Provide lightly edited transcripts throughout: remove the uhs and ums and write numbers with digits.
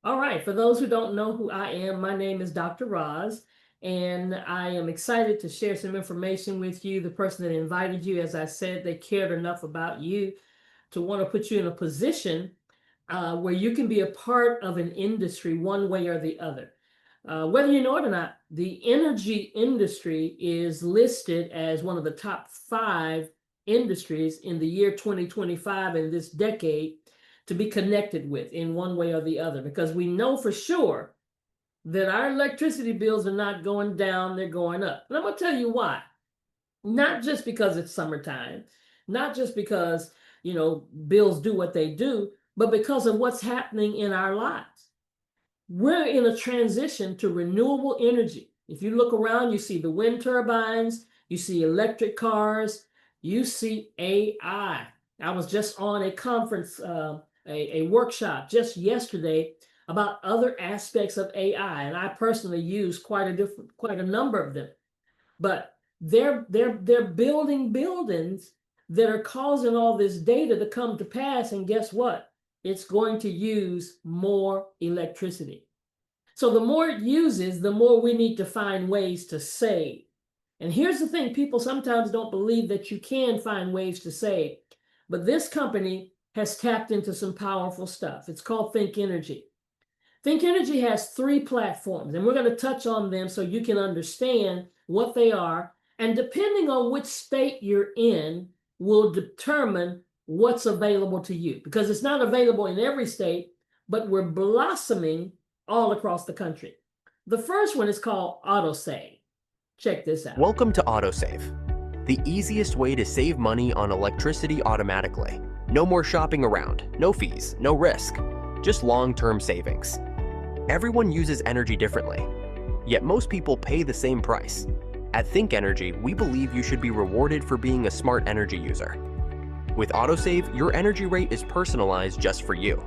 All right, for those who don't know who I am, my name is Dr. Roz, and I am excited to share some information with you. The person that invited you, as I said, they cared enough about you to want to put you in a position where you can be a part of an industry one way or the other. Whether you know it or not, the energy industry is listed as one of the top 5 industries in the year 2025 in this decade to be connected with in one way or the other, because we know for sure that our electricity bills are not going down, they're going up. And I'm going to tell you why. Not just because it's summertime, not just because, bills do what they do, but because of what's happening in our lives. We're in a transition to renewable energy. If you look around, you see the wind turbines, you see electric cars, you see AI. I was just on a conference, a workshop just yesterday about other aspects of AI, and I personally use quite a number of them. But they're building buildings that are causing all this data to come to pass, and guess what? It's going to use more electricity. So the more it uses, the more we need to find ways to save. And here's the thing, people sometimes don't believe that you can find ways to save, but this company has tapped into some powerful stuff. It's called Think Energy. Think Energy has 3 platforms, and we're going to touch on them so you can understand what they are. And depending on which state you're in, will determine what's available to you, because it's not available in every state, but we're blossoming all across the country. The first one is called AutoSave. Check this out. Welcome to AutoSave, the easiest way to save money on electricity automatically. No more shopping around, no fees, no risk, just long-term savings. Everyone uses energy differently, yet most people pay the same price. At Think Energy, we believe you should be rewarded for being a smart energy user. With AutoSave, your energy rate is personalized just for you.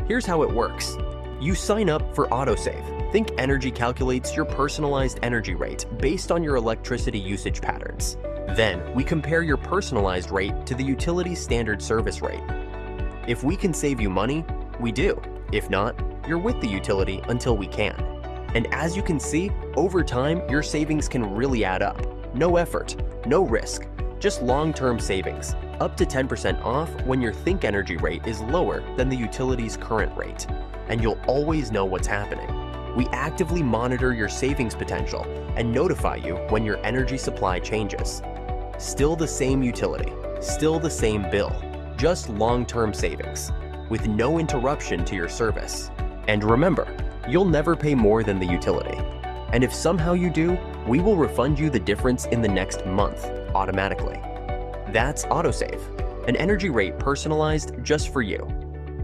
Here's how it works. You sign up for AutoSave. Think Energy calculates your personalized energy rate based on your electricity usage patterns. Then, we compare your personalized rate to the utility's standard service rate. If we can save you money, we do. If not, you're with the utility until we can. And as you can see, over time, your savings can really add up. No effort, no risk, just long-term savings. Up to 10% off when your Think Energy rate is lower than the utility's current rate. And you'll always know what's happening. We actively monitor your savings potential and notify you when your energy supply changes. Still the same utility, still the same bill, just long-term savings, with no interruption to your service. And remember, you'll never pay more than the utility. And if somehow you do, we will refund you the difference in the next month, automatically. That's AutoSave, an energy rate personalized just for you.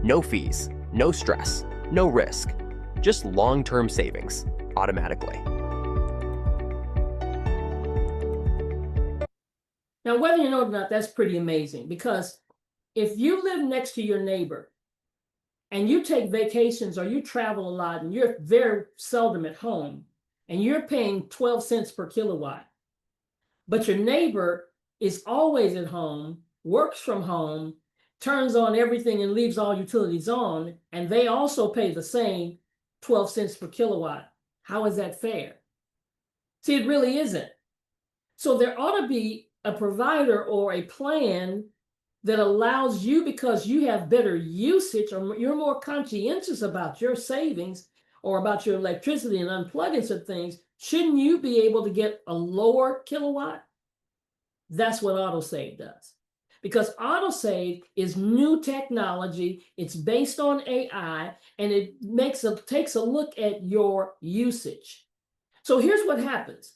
No fees, no stress, no risk, just long-term savings, automatically. Now, whether you know it or not, that's pretty amazing, because if you live next to your neighbor and you take vacations or you travel a lot and you're very seldom at home and you're paying 12 cents per kilowatt, but your neighbor is always at home, works from home, turns on everything and leaves all utilities on, and they also pay the same 12 cents per kilowatt. How is that fair? See, it really isn't. So there ought to be a provider or a plan that allows you, because you have better usage or you're more conscientious about your savings or about your electricity and unplugging some things, shouldn't you be able to get a lower kilowatt? That's what AutoSave does. Because AutoSave is new technology, it's based on AI, and it takes a look at your usage. So here's what happens.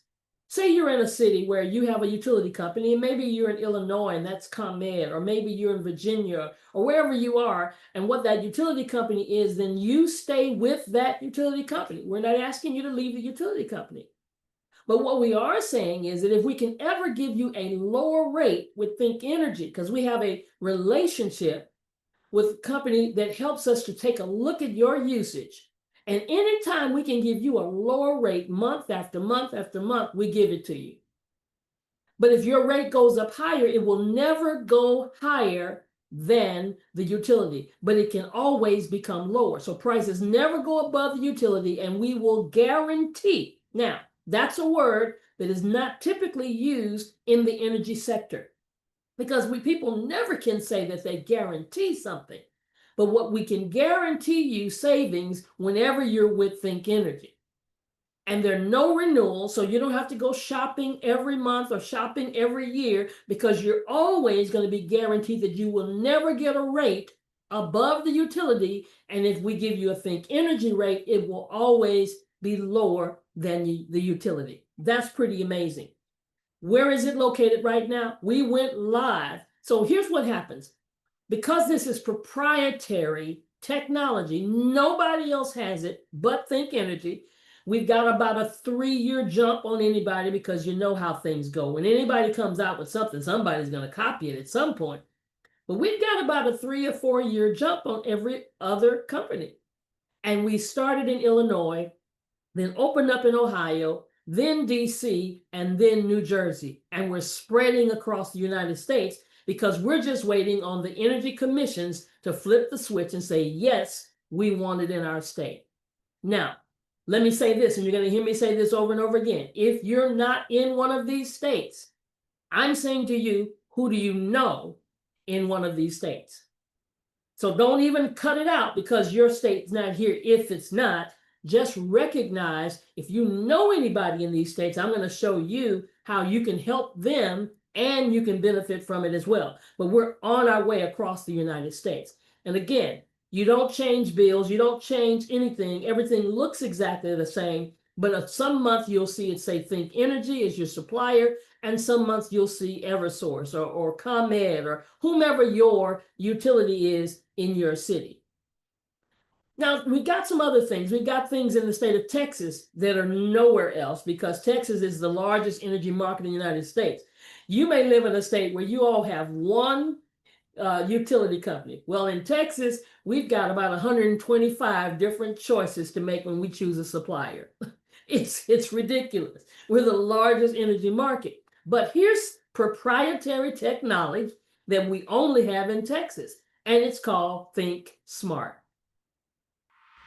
Say you're in a city where you have a utility company, and maybe you're in Illinois and that's ComEd, or maybe you're in Virginia or wherever you are, and what that utility company is, then you stay with that utility company. We're not asking you to leave the utility company. But what we are saying is that if we can ever give you a lower rate with Think Energy, because we have a relationship with a company that helps us to take a look at your usage, and anytime we can give you a lower rate month after month after month, we give it to you. But if your rate goes up higher, it will never go higher than the utility, but it can always become lower. So prices never go above the utility, and we will guarantee. Now, that's a word that is not typically used in the energy sector, because people never can say that they guarantee something. But what we can guarantee you savings whenever you're with Think Energy. And there are no renewals, so you don't have to go shopping every month or shopping every year, because you're always going to be guaranteed that you will never get a rate above the utility. And if we give you a Think Energy rate, it will always be lower than the utility. That's pretty amazing. Where is it located right now? We went live. So here's what happens. Because this is proprietary technology, nobody else has it but Think Energy. We've got about a 3-year jump on anybody, because you know how things go. When anybody comes out with something, somebody's going to copy it at some point. But we've got about a 3 or 4-year jump on every other company. And we started in Illinois, then opened up in Ohio, then DC, and then New Jersey. And we're spreading across the United States, because we're just waiting on the energy commissions to flip the switch and say, yes, we want it in our state. Now, let me say this, and you're going to hear me say this over and over again. If you're not in one of these states, I'm saying to you, who do you know in one of these states? So don't even cut it out because your state's not here. If it's not, just recognize, if you know anybody in these states, I'm going to show you how you can help them and you can benefit from it as well. But we're on our way across the United States. And again, you don't change bills, you don't change anything. Everything looks exactly the same, but some month you'll see it say Think Energy is your supplier, and some months you'll see Eversource or ComEd or whomever your utility is in your city. Now, we got some other things. We got things in the state of Texas that are nowhere else, because Texas is the largest energy market in the United States. You may live in a state where you all have one utility company. Well, in Texas, we've got about 125 different choices to make when we choose a supplier. It's ridiculous. We're the largest energy market. But here's proprietary technology that we only have in Texas, and it's called Think Smart.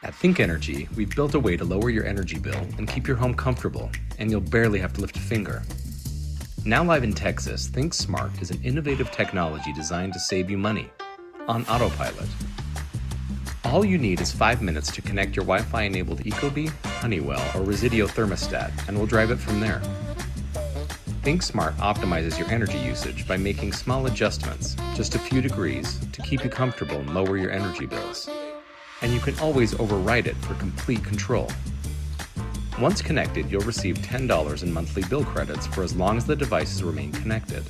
At Think Energy, we've built a way to lower your energy bill and keep your home comfortable, and you'll barely have to lift a finger. Now live in Texas, Think Smart is an innovative technology designed to save you money on autopilot. All you need is 5 minutes to connect your Wi-Fi enabled Ecobee, Honeywell, or Resideo thermostat, and we'll drive it from there. Think Smart optimizes your energy usage by making small adjustments, just a few degrees, to keep you comfortable and lower your energy bills. And you can always override it for complete control. Once connected, you'll receive $10 in monthly bill credits for as long as the devices remain connected.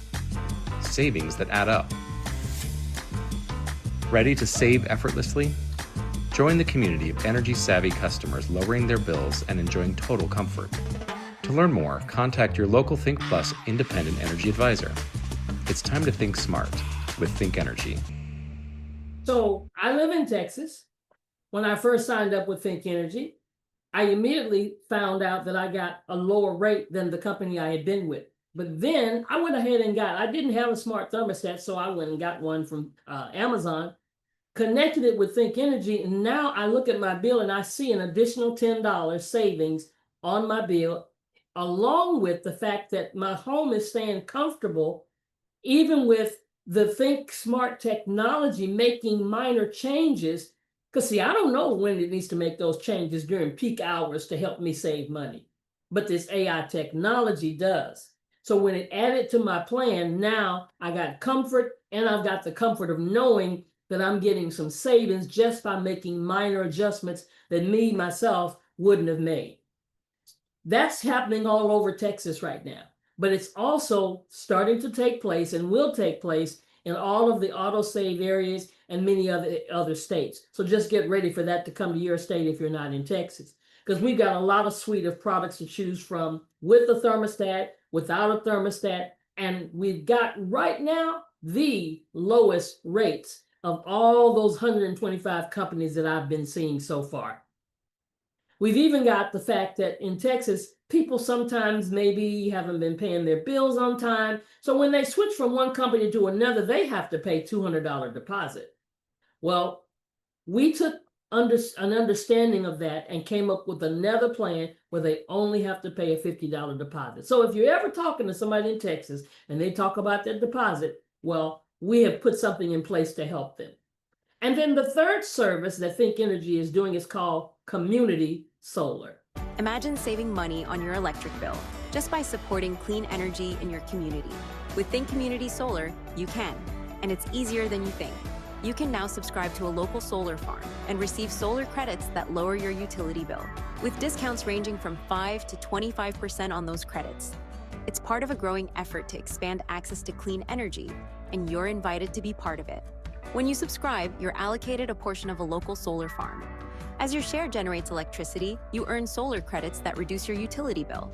Savings that add up. Ready to save effortlessly? Join the community of energy-savvy customers lowering their bills and enjoying total comfort. To learn more, contact your local Think Plus independent energy advisor. It's time to think smart with Think Energy. So I live in Texas. When I first signed up with Think Energy, I immediately found out that I got a lower rate than the company I had been with. But then I went ahead and I didn't have a smart thermostat, so I went and got one from Amazon, connected it with Think Energy, and now I look at my bill and I see an additional $10 savings on my bill, along with the fact that my home is staying comfortable, even with the Think Smart technology making minor changes. Because see, I don't know when it needs to make those changes during peak hours to help me save money, but this AI technology does. So when it added to my plan, now I got comfort, and I've got the comfort of knowing that I'm getting some savings just by making minor adjustments that me, myself, wouldn't have made. That's happening all over Texas right now, but it's also starting to take place and will take place in all of the autosave areas and many other states. So just get ready for that to come to your state if you're not in Texas, because we've got a lot of suite of products to choose from, with a thermostat, without a thermostat, and we've got right now the lowest rates of all those 125 companies that I've been seeing so far. We've even got the fact that in Texas, people sometimes maybe haven't been paying their bills on time. So when they switch from one company to another, they have to pay $200 deposit. Well, we took an understanding of that and came up with another plan where they only have to pay a $50 deposit. So if you're ever talking to somebody in Texas and they talk about their deposit, well, we have put something in place to help them. And then the third service that Think Energy is doing is called Community Solar. Imagine saving money on your electric bill just by supporting clean energy in your community. With Think Community Solar, you can, and it's easier than you think. You can now subscribe to a local solar farm and receive solar credits that lower your utility bill, with discounts ranging from 5 to 25% on those credits. It's part of a growing effort to expand access to clean energy, and you're invited to be part of it. When you subscribe, you're allocated a portion of a local solar farm. As your share generates electricity, you earn solar credits that reduce your utility bill.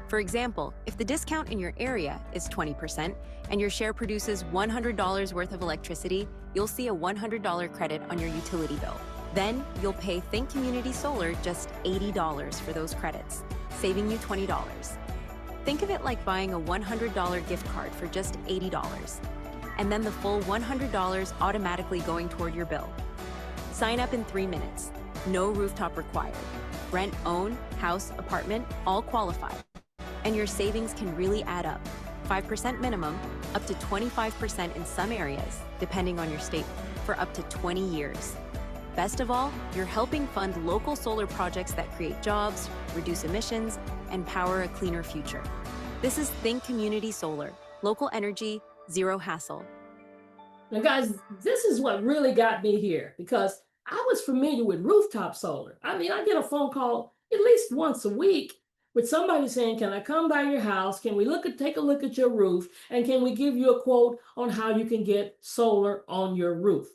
For example, if the discount in your area is 20% and your share produces $100 worth of electricity, you'll see a $100 credit on your utility bill. Then you'll pay Think Community Solar just $80 for those credits, saving you $20. Think of it like buying a $100 gift card for just $80, and then the full $100 automatically going toward your bill. Sign up in 3 minutes. No rooftop required. Rent, own, house, apartment, all qualify. And your savings can really add up. 5% minimum, up to 25% in some areas, depending on your state, for up to 20 years. Best of all, you're helping fund local solar projects that create jobs, reduce emissions, and power a cleaner future. This is Think Community Solar. Local energy, zero hassle. Now, guys, this is what really got me here, because I was familiar with rooftop solar. I mean, I get a phone call at least once a week with somebody saying, can I come by your house? Can we take a look at your roof? And can we give you a quote on how you can get solar on your roof?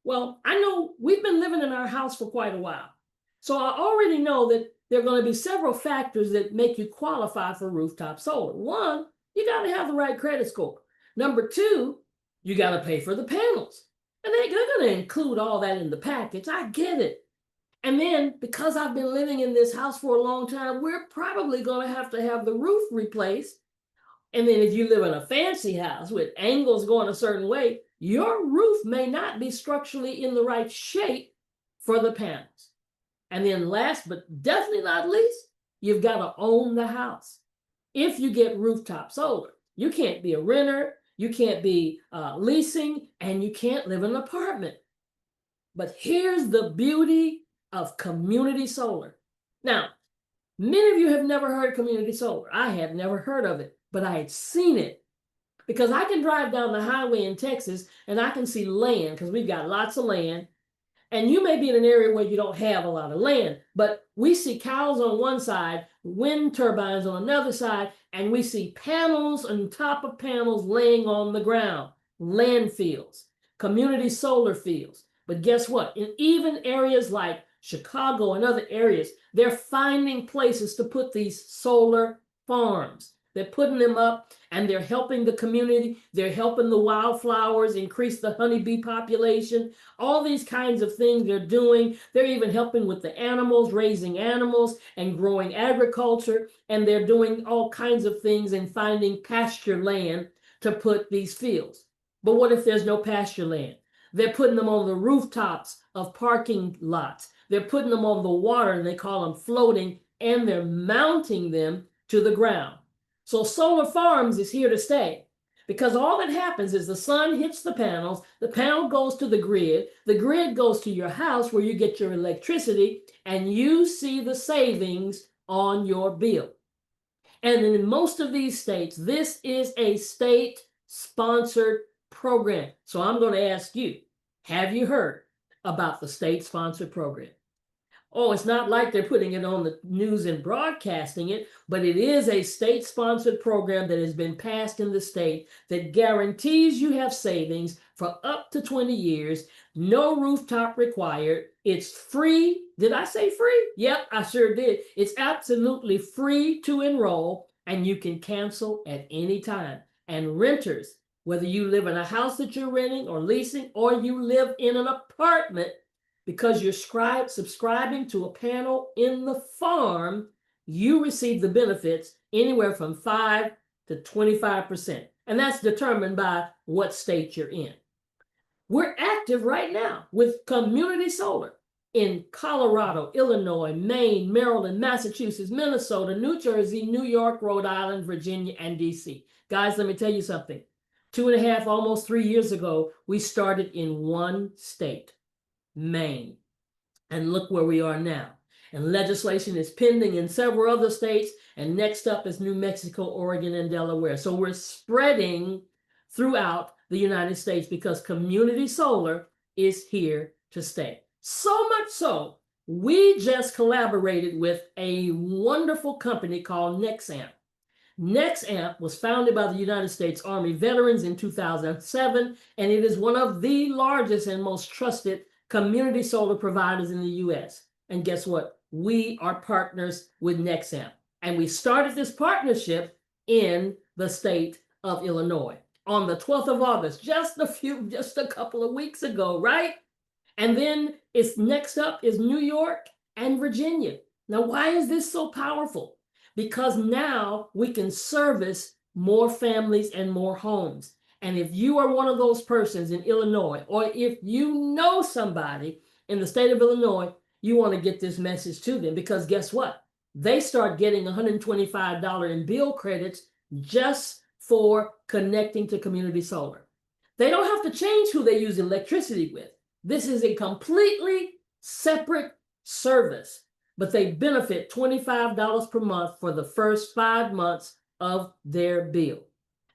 Well, I know we've been living in our house for quite a while. So I already know that there are going to be several factors that make you qualify for rooftop solar. One, you got to have the right credit score. Number two, you got to pay for the panels. And they're going to include all that in the package. I get it. And then, because I've been living in this house for a long time, we're probably going to have the roof replaced. And then if you live in a fancy house with angles going a certain way, your roof may not be structurally in the right shape for the panels. And then last but definitely not least, you've got to own the house. If you get rooftop solar, you can't be a renter, you can't be leasing, and you can't live in an apartment. But here's the beauty of community solar. Now, many of you have never heard of community solar. I had never heard of it, but I had seen it, because I can drive down the highway in Texas and I can see land, because we've got lots of land. And you may be in an area where you don't have a lot of land, but we see cows on one side, wind turbines on another side, and we see panels on top of panels laying on the ground, landfills, community solar fields. But guess what? In even areas like Chicago and other areas, they're finding places to put these solar farms. They're putting them up, and they're helping the community. They're helping the wildflowers increase the honeybee population. All these kinds of things they're doing. They're even helping with the animals, raising animals and growing agriculture. And they're doing all kinds of things and finding pasture land to put these fields. But what if there's no pasture land? They're putting them on the rooftops of parking lots. They're putting them on the water, and they call them floating, and they're mounting them to the ground. So solar farms is here to stay, because all that happens is the sun hits the panel goes to the grid goes to your house where you get your electricity, and you see the savings on your bill. And in most of these states, this is a state-sponsored program. So I'm going to ask you, have you heard about the state-sponsored program? Oh, it's not like they're putting it on the news and broadcasting it, but it is a state-sponsored program that has been passed in the state that guarantees you have savings for up to 20 years, no rooftop required. It's free. Did I say free? Yep, I sure did. It's absolutely free to enroll, and you can cancel at any time. And renters, whether you live in a house that you're renting or leasing, or you live in an apartment, because you're subscribing to a panel in the farm, you receive the benefits anywhere from 5 to 25%. And that's determined by what state you're in. We're active right now with community solar in Colorado, Illinois, Maine, Maryland, Massachusetts, Minnesota, New Jersey, New York, Rhode Island, Virginia, and DC. Guys, let me tell you something. 2.5, almost 3 years ago, we started in one state, Maine. And look where we are now. And legislation is pending in several other states. And next up is New Mexico, Oregon, and Delaware. So we're spreading throughout the United States because community solar is here to stay. So much so, we just collaborated with a wonderful company called Nexamp. Nexamp was founded by the United States Army veterans in 2007, and it is one of the largest and most trusted community solar providers in the US. And guess what? We are partners with Nexamp. And we started this partnership in the state of Illinois on the 12th of August, just a couple of weeks ago, right? And then it's next up is New York and Virginia. Now, why is this so powerful? Because now we can service more families and more homes. And if you are one of those persons in Illinois, or if you know somebody in the state of Illinois, you want to get this message to them, because guess what? They start getting $125 in bill credits just for connecting to community solar. They don't have to change who they use electricity with. This is a completely separate service, but they benefit $25 per month for the first 5 months of their bill.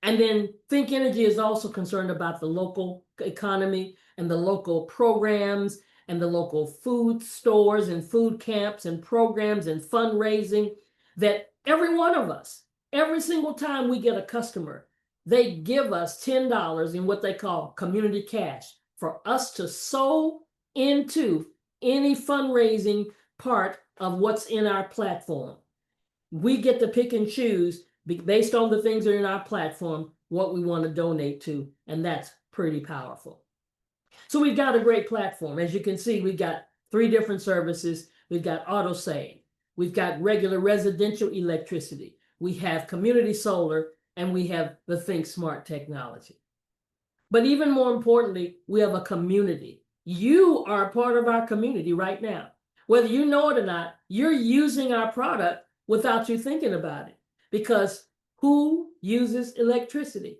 And then Think Energy is also concerned about the local economy and the local programs and the local food stores and food camps and programs and fundraising, that every one of us, every single time we get a customer, they give us $10 in what they call community cash for us to sow into any fundraising part of what's in our platform. We get to pick and choose based on the things that are in our platform, what we want to donate to, and that's pretty powerful. So we've got a great platform. As you can see, we've got 3 different services. We've got AutoSave. We've got regular residential electricity. We have community solar, and we have the Think Smart technology. But even more importantly, we have a community. You are a part of our community right now. Whether you know it or not, you're using our product without you thinking about it. Because who uses electricity?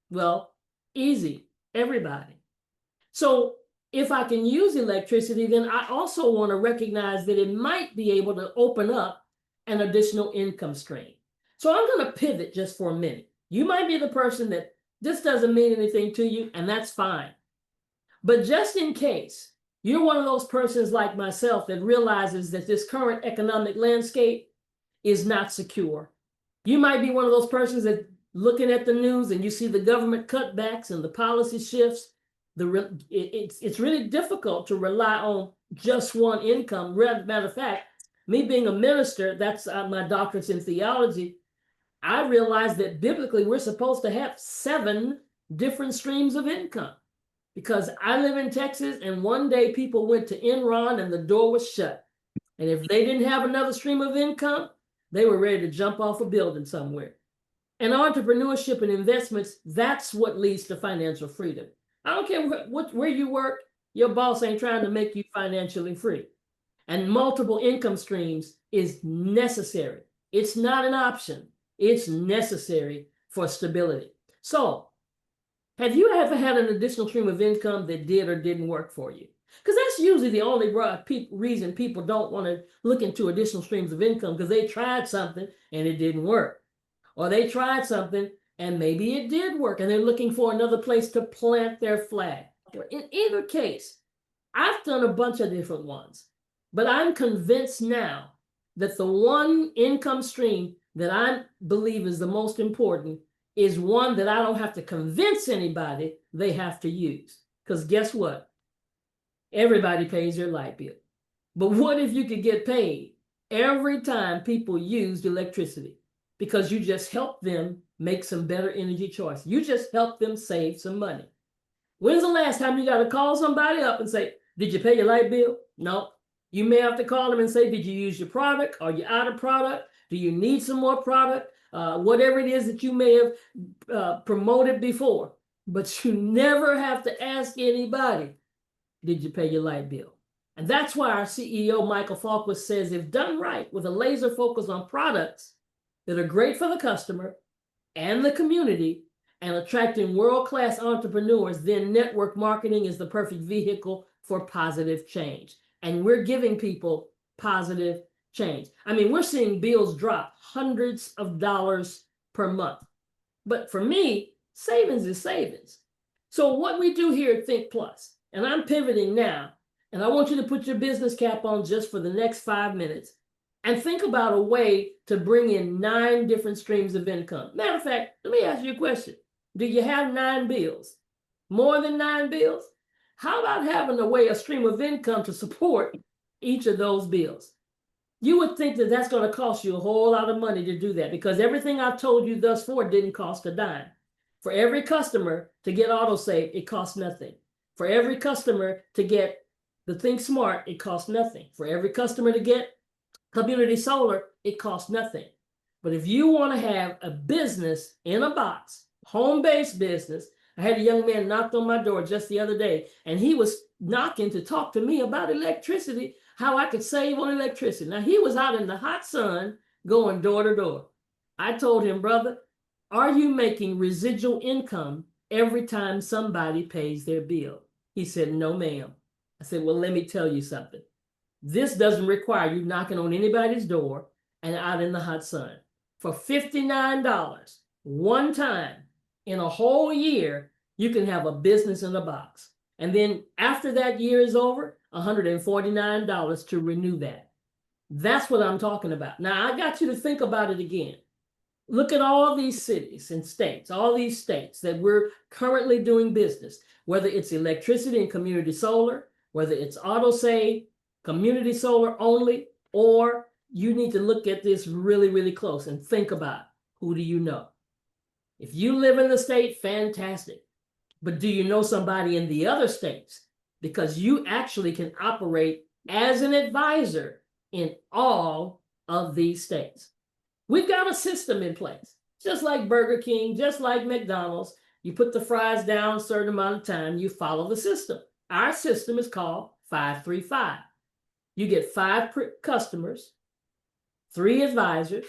Well, easy, everybody. So if I can use electricity, then I also want to recognize that it might be able to open up an additional income stream. So I'm going to pivot just for a minute. You might be the person that this doesn't mean anything to you, and that's fine. But just in case you're one of those persons like myself that realizes that this current economic landscape is not secure. You might be one of those persons that looking at the news and you see the government cutbacks and the policy shifts. It's really difficult to rely on just one income. Matter of fact, me being a minister, that's my doctorate's in theology, I realized that biblically we're supposed to have 7 different streams of income. Because I live in Texas, and one day people went to Enron and the door was shut. And if they didn't have another stream of income, they were ready to jump off a building somewhere. And entrepreneurship and investments, that's what leads to financial freedom. I don't care where you work, your boss ain't trying to make you financially free. And multiple income streams is necessary. It's not an option. It's necessary for stability. So, have you ever had an additional stream of income that did or didn't work for you? Because that's usually the only reason people don't want to look into additional streams of income, because they tried something and it didn't work. Or they tried something and maybe it did work and they're looking for another place to plant their flag. In either case, I've done a bunch of different ones, but I'm convinced now that the one income stream that I believe is the most important is one that I don't have to convince anybody they have to use. Because guess what? Everybody pays their light bill. But what if you could get paid every time people used electricity? Because you just helped them make some better energy choice. You just helped them save some money. When's the last time you got to call somebody up and say, Did you pay your light bill? No. You may have to call them and say, did you use your product? Are you out of product? Do you need some more product? Whatever it is that you may have promoted before. But you never have to ask anybody, did you pay your light bill? And that's why our CEO, Michael Falkwas, says if done right with a laser focus on products that are great for the customer and the community and attracting world-class entrepreneurs, then network marketing is the perfect vehicle for positive change. And we're giving people positive change. I mean, we're seeing bills drop hundreds of dollars per month. But for me, savings is savings. So what we do here at Think Plus, and I'm pivoting now, and I want you to put your business cap on just for the next 5 minutes and think about a way to bring in 9 different streams of income. Matter of fact, let me ask you a question. Do you have 9 bills? More than 9 bills? How about having a stream of income to support each of those bills? You would think that that's going to cost you a whole lot of money to do that, because everything I've told you thus far didn't cost a dime. For every customer to get autosave, it costs nothing. For every customer to get the Think Smart, it costs nothing. For every customer to get community solar, it costs nothing. But if you want to have a business in a box, home-based business, I had a young man knocked on my door just the other day, and he was knocking to talk to me about electricity, how I could save on electricity. Now, he was out in the hot sun going door to door. I told him, brother, are you making residual income every time somebody pays their bill? He said, no, ma'am. I said, well, let me tell you something. This doesn't require you knocking on anybody's door and out in the hot sun. For $59, one time in a whole year, you can have a business in a box. And then after that year is over, $149 to renew that. That's what I'm talking about. Now, I got you to think about it again. Look at all these cities and states, all these states that we're currently doing business, whether it's electricity and community solar, whether it's autosave, community solar only, or you need to look at this really, really close and think about who do you know. If you live in the state, fantastic. But do you know somebody in the other states? Because you actually can operate as an advisor in all of these states. We've got a system in place, just like Burger King, just like McDonald's. You put the fries down a certain amount of time, you follow the system. Our system is called 5-3-5. You get 5 customers, 3 advisors,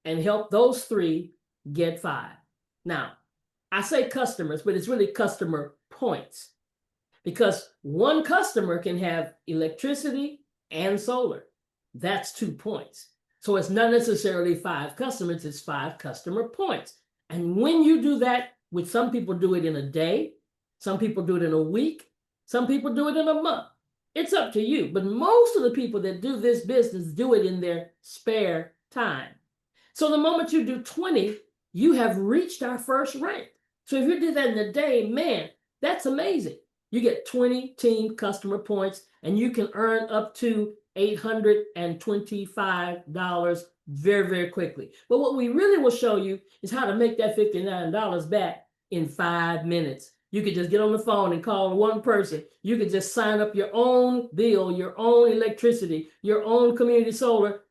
and help those 3 get 5. Now, I say customers, but it's really customer points, because one customer can have electricity and solar. That's 2 points. So it's not necessarily 5 customers, it's 5 customer points. And when you do that, which some people do it in a day, some people do it in a week, some people do it in a month. It's up to you. But most of the people that do this business do it in their spare time. So the moment you do 20, you have reached our first rank. So if you did that in a day, man, that's amazing. You get 20 team customer points, and you can earn up to $825 very, very quickly. But what we really will show you is how to make that $59 back in 5 minutes. You could just get on the phone and call one person. You could just sign up your own bill, your own electricity, your own community solar,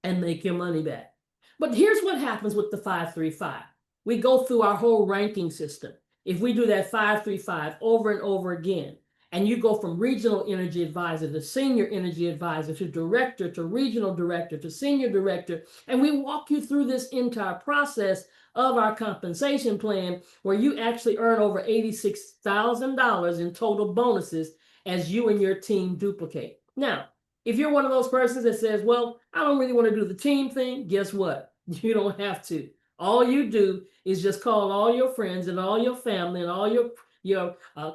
and make your money back. But here's what happens with the 5-3-5. We go through our whole ranking system. If we do that 5-3-5 over and over again, and you go from regional energy advisor to senior energy advisor to director to regional director to senior director, and we walk you through this entire process of our compensation plan, where you actually earn over $86,000 in total bonuses as you and your team duplicate. Now, if you're one of those persons that says, well, I don't really want to do the team thing, guess what? You don't have to. All you do is just call all your friends and all your family and all your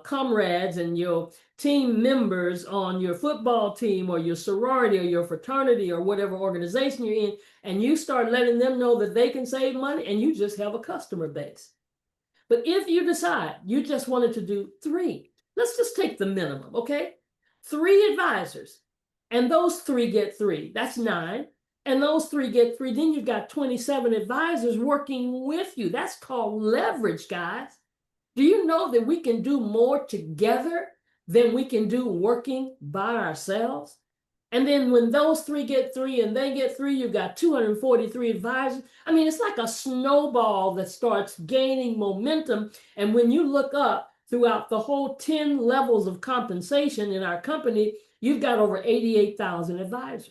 comrades and your team members on your football team or your sorority or your fraternity or whatever organization you're in, and you start letting them know that they can save money, and you just have a customer base. But if you decide you just wanted to do 3, let's just take the minimum, okay? 3 advisors, and those 3 get 3, that's 9, and those 3 get 3, then you've got 27 advisors working with you. That's called leverage, guys. Do you know that we can do more together than we can do working by ourselves. And then when those three get three and they get three, you've got 243 advisors. I mean, it's like a snowball that starts gaining momentum. And when you look up throughout the whole 10 levels of compensation in our company, you've got over 88,000 advisors.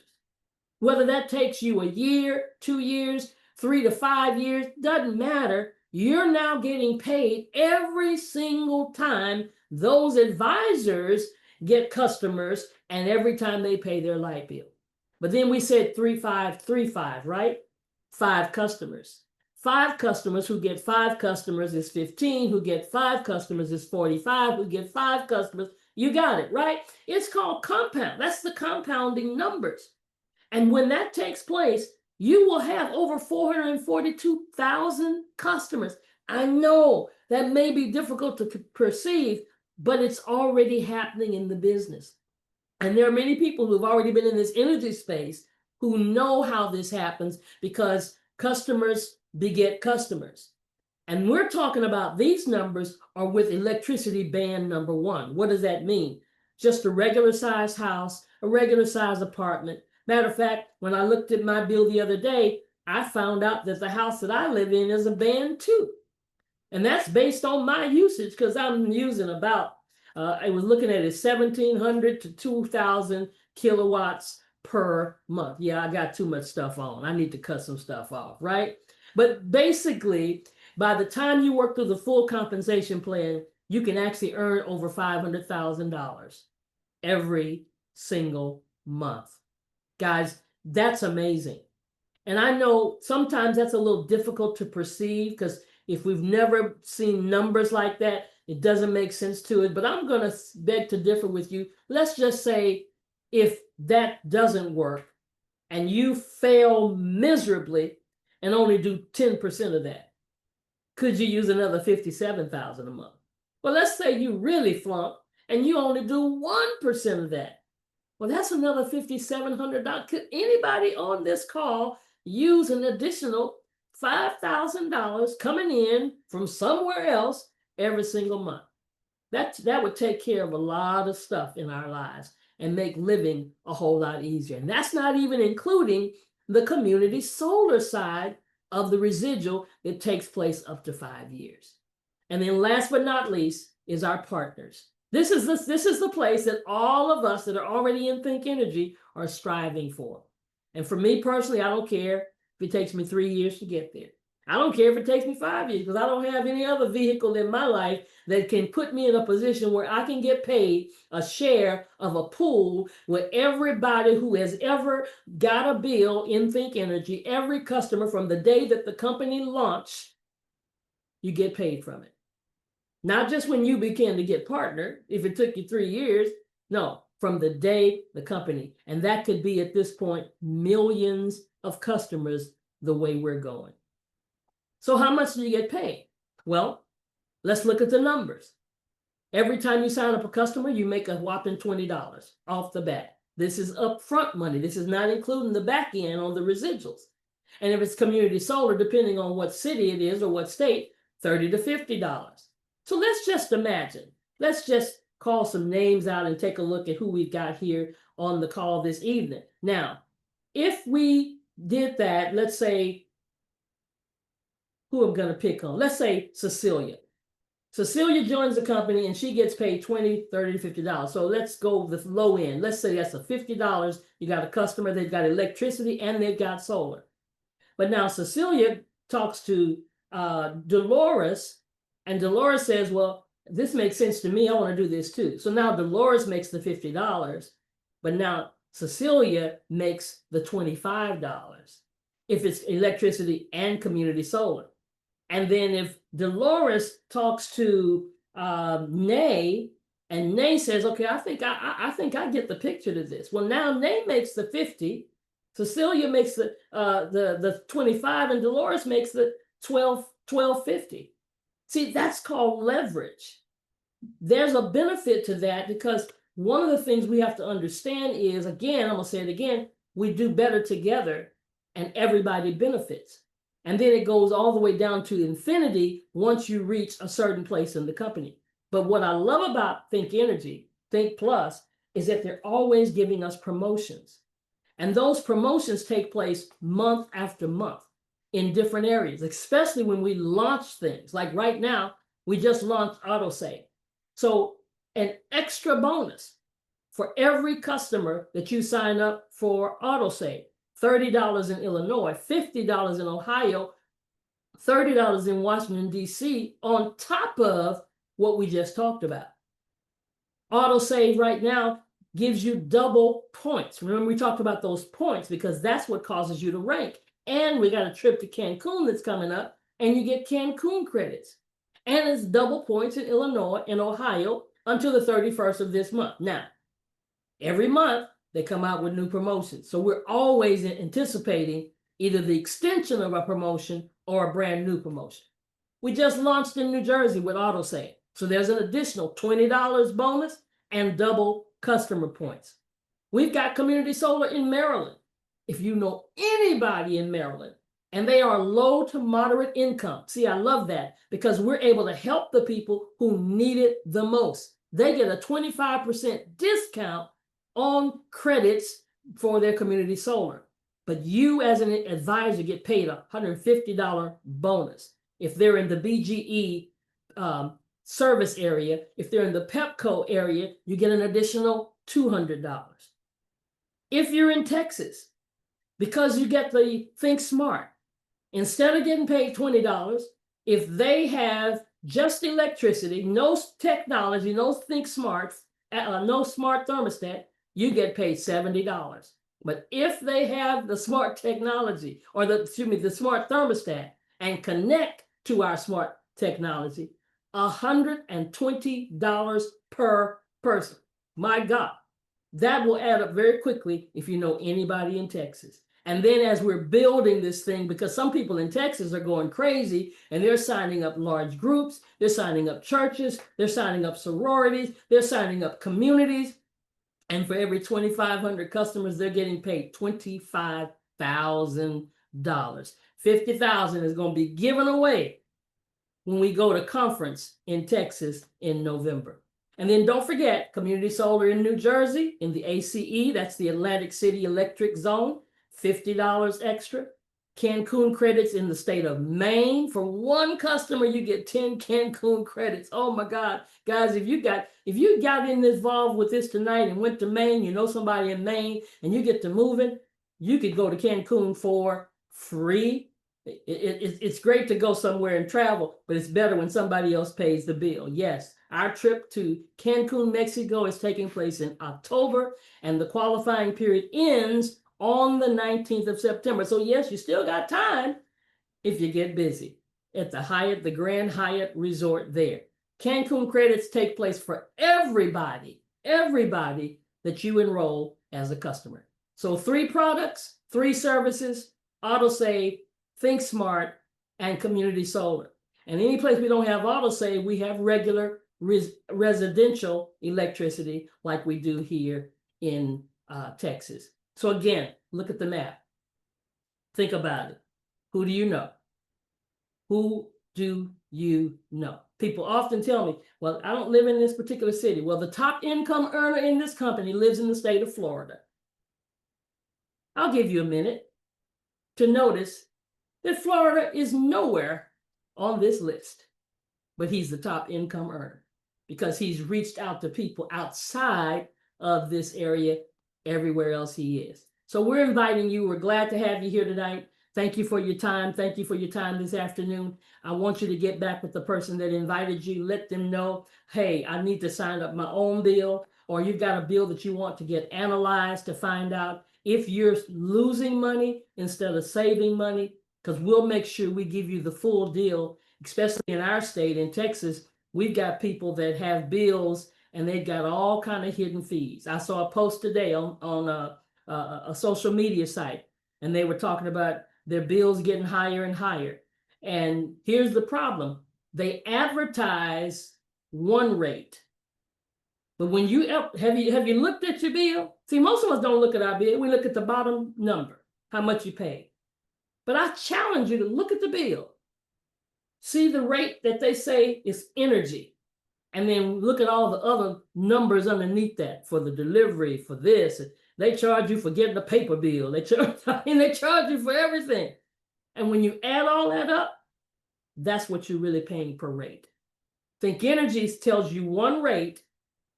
Whether that takes you a year, 2 years, 3 to 5 years, doesn't matter. You're now getting paid every single time those advisors get customers and every time they pay their light bill. But then we said 3-5-3-5, right? 5 customers. 5 customers who get 5 customers is 15, who get 5 customers is 45, who get 5 customers, you got it, right? It's called compound. That's the compounding numbers. And when that takes place, you will have over 442,000 customers. I know that may be difficult to perceive, but it's already happening in the business. And there are many people who've already been in this energy space who know how this happens because customers beget customers. And we're talking about these numbers are with electricity band number 1. What does that mean? Just a regular size house, a regular size apartment. Matter of fact, when I looked at my bill the other day, I found out that the house that I live in is a band 2. And that's based on my usage because I'm using about, I was looking at it, 1,700 to 2,000 kilowatts per month. Yeah, I got too much stuff on. I need to cut some stuff off, right? But basically, by the time you work through the full compensation plan, you can actually earn over $500,000 every single month. Guys, that's amazing. And I know sometimes that's a little difficult to perceive because if we've never seen numbers like that, it doesn't make sense to it. But I'm going to beg to differ with you. Let's just say if that doesn't work and you fail miserably and only do 10% of that, could you use another $57,000 a month? Well, let's say you really flunk and you only do 1% of that. Well, that's another $5,700. Could anybody on this call use an additional $5,000 coming in from somewhere else every single month? That would take care of a lot of stuff in our lives and make living a whole lot easier. And that's not even including the community solar side of the residual that takes place up to 5 years. And then last but not least is our partners. This is the place that all of us that are already in Think Energy are striving for. And for me personally, I don't care if it takes me 3 years to get there. I don't care if it takes me 5 years because I don't have any other vehicle in my life that can put me in a position where I can get paid a share of a pool where everybody who has ever got a bill in Think Energy, every customer from the day that the company launched, you get paid from it. Not just when you begin to get partnered, if it took you 3 years, no, from the day the company, and that could be at this point, millions of customers the way we're going. So how much do you get paid? Well, let's look at the numbers. Every time you sign up a customer, you make a whopping $20 off the bat. This is upfront money. This is not including the back end on the residuals. And if it's community solar, depending on what city it is or what state, $30 to $50. So let's just imagine, let's just call some names out and take a look at who we've got here on the call this evening. Now, if we did that, let's say, who I'm going to pick on, let's say Cecilia. Cecilia joins the company and she gets paid $20, $30 to $50. So let's go with the low end. Let's say that's a $50. You got a customer, they've got electricity and they've got solar. But now Cecilia talks to Dolores, and Dolores says, well, this makes sense to me. I want to do this too. So now Dolores makes the $50, but now Cecilia makes the $25 if it's electricity and community solar. And then if Dolores talks to Nay, and Nay says, okay, I think I get the picture to this. Well, now Nay makes the 50, Cecilia makes the 25, and Dolores makes the 12.50. See, that's called leverage. There's a benefit to that because one of the things we have to understand is, again, I'm going to say it again, we do better together and everybody benefits. And then it goes all the way down to infinity once you reach a certain place in the company. But what I love about Think Energy, Think Plus is that they're always giving us promotions. And those promotions take place month after month in different areas, especially when we launch things. Like right now, we just launched AutoSave. So an extra bonus for every customer that you sign up for AutoSave, $30 in Illinois, $50 in Ohio, $30 in Washington, D.C., on top of what we just talked about. AutoSave right now gives you double points. Remember, we talked about those points because that's what causes you to rank. And we got a trip to Cancun that's coming up, and you get Cancun credits. And it's double points in Illinois and Ohio until the 31st of this month. Now, every month they come out with new promotions. So we're always anticipating either the extension of a promotion or a brand new promotion. We just launched in New Jersey with AutoSave. So there's an additional $20 bonus and double customer points. We've got community solar in Maryland. If you know anybody in Maryland and they are low to moderate income, see, I love that because we're able to help the people who need it the most. They get a 25% discount on credits for their community solar. But you as an advisor get paid a $150 bonus. If they're in the BGE service area, if they're in the Pepco area, you get an additional $200. If you're in Texas, because you get the Think Smart, instead of getting paid $20, if they have just electricity, no technology, no Think Smart, no smart thermostat, you get paid $70. But if they have the smart technology or the smart thermostat and connect to our smart technology, $120 per person. My God, that will add up very quickly if you know anybody in Texas. And then as we're building this thing, because some people in Texas are going crazy and they're signing up large groups, they're signing up churches, they're signing up sororities, they're signing up communities. And for every 2,500 customers, they're getting paid $25,000. $50,000 is going to be given away when we go to conference in Texas in November. And then don't forget, community solar in New Jersey, in the ACE, that's the Atlantic City Electric Zone, $50 extra. Cancun credits in the state of Maine. For one customer, you get 10 Cancun credits. Oh my God. Guys, if you got involved with this tonight and went to Maine, you know somebody in Maine, and you get to moving, you could go to Cancun for free. It's great to go somewhere and travel, but it's better when somebody else pays the bill. Yes, our trip to Cancun, Mexico is taking place in October, and the qualifying period ends on the 19th of September. So yes, you still got time if you get busy at the Hyatt, the Grand Hyatt Resort there. Cancun credits take place for everybody that you enroll as a customer. So 3 products, 3 services, AutoSave, Think Smart, and Community Solar. And any place we don't have AutoSave, we have regular residential electricity like we do here in Texas. So again, look at the map. Think about it. Who do you know? Who do you know? People often tell me, well, I don't live in this particular city. Well, the top income earner in this company lives in the state of Florida. I'll give you a minute to notice that Florida is nowhere on this list, but he's the top income earner because he's reached out to people outside of this area everywhere else he is. So we're inviting you. We're glad to have you here tonight. Thank you for your time. Thank you for your time this afternoon. I want you to get back with the person that invited you. Let them know, hey, I need to sign up my own bill, or you've got a bill that you want to get analyzed to find out if you're losing money instead of saving money, because we'll make sure we give you the full deal, especially in our state, in Texas. We've got people that have bills and they've got all kind of hidden fees. I saw a post today on a social media site, and they were talking about their bills getting higher and higher. And here's the problem. They advertise one rate. But when you have you looked at your bill? See, most of us don't look at our bill. We look at the bottom number, how much you pay. But I challenge you to look at the bill. See the rate that they say is energy. And then look at all the other numbers underneath that for the delivery, for this. They charge you for getting the paper bill. They charge, they charge you for everything. And when you add all that up, that's what you're really paying per rate. Think Energies tells you one rate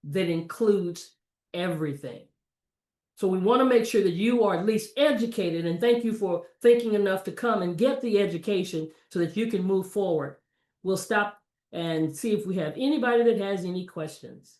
that includes everything. So we want to make sure that you are at least educated, and thank you for thinking enough to come and get the education so that you can move forward. We'll stop and see if we have anybody that has any questions.